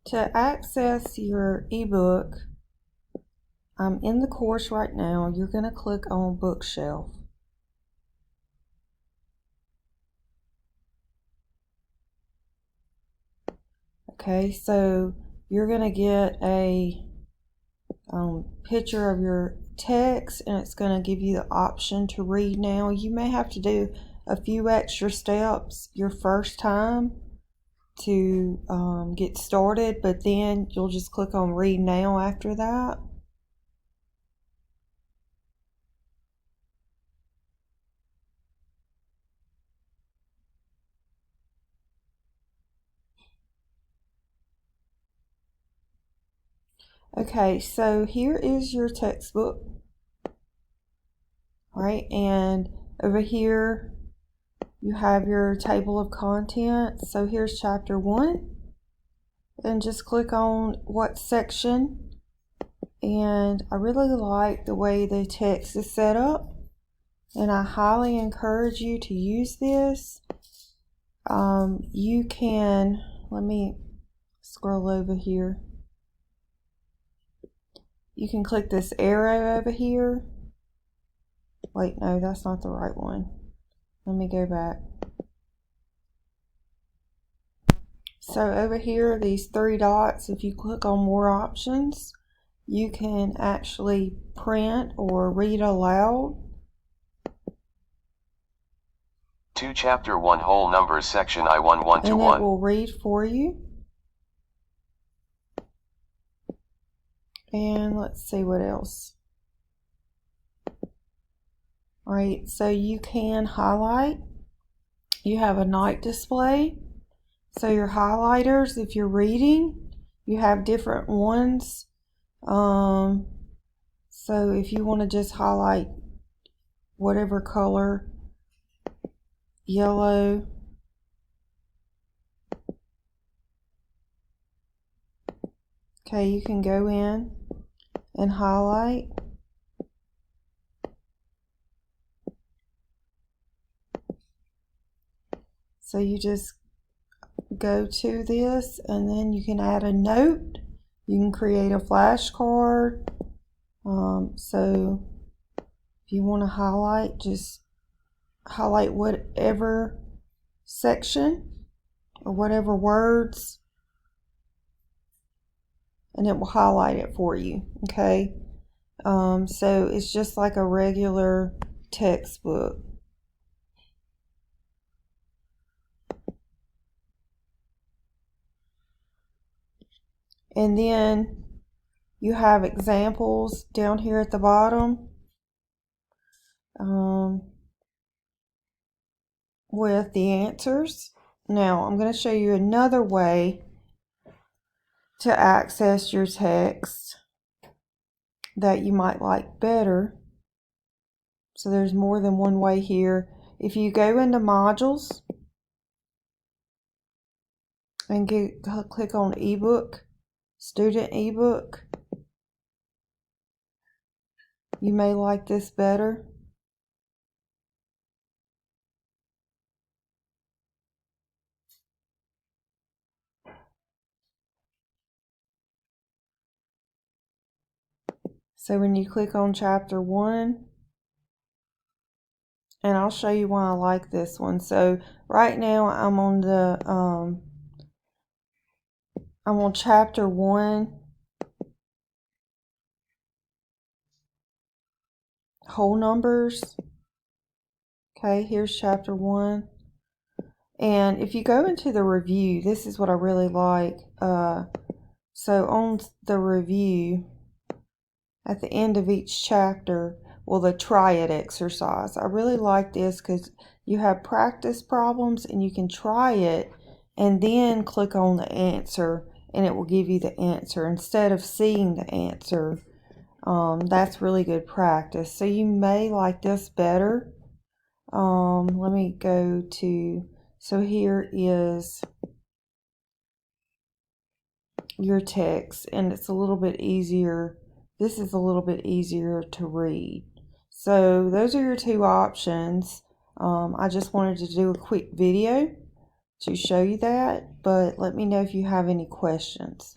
To access your ebook, I'm in the course right now. You're going to click on Bookshelf. Okay, so you're going to get a picture of your text, and it's going to give you the option to read now. You may have to do a few extra steps your first time to get started, but then you'll just click on Read Now after that. Okay, so here is your textbook. All right, and over here you have your table of contents. So here's chapter 1, and just click on what section. And I really like the way the text is set up, and I highly encourage you to use this. You can, let me scroll over here. You can click this arrow over here. Wait, no, that's not the right one. Let me go back. So over here, these 3 dots, if you click on more options, you can actually print or read aloud. To chapter 1 whole numbers section I1 1 to 1. And it will read for you. And let's see what else. Alright, so you can highlight. You have a night display. So your highlighters, if you're reading, you have different ones. So if you want to just highlight whatever color, yellow, okay, you can go in and highlight. So you just go to this, and then you can add a note. You can create a flashcard. So if you want to highlight, just highlight whatever section or whatever words, and it will highlight it for you. Okay, so it's just like a regular textbook. And then you have examples down here at the bottom with the answers. Now I'm going to show you another way to access your text that you might like better. So there's more than one way here. If you go into modules and click on eBook, student ebook, you may like this better. So when you click on chapter 1, and I'll show you why I like this one. So right now I'm on the I'm on chapter 1, whole numbers. Okay, here's chapter 1. And if you go into the review, this is what I really like. So on the review, at the end of each chapter, well, the try it exercise. I really like this because you have practice problems and you can try it and then click on the answer and it will give you the answer instead of seeing the answer. That's really good practice. So you may like this better. Let me go to, so here is your text, and it's a little bit easier. This is a little bit easier to read. So those are your 2 options. I just wanted to do a quick video to show you that, but let me know if you have any questions.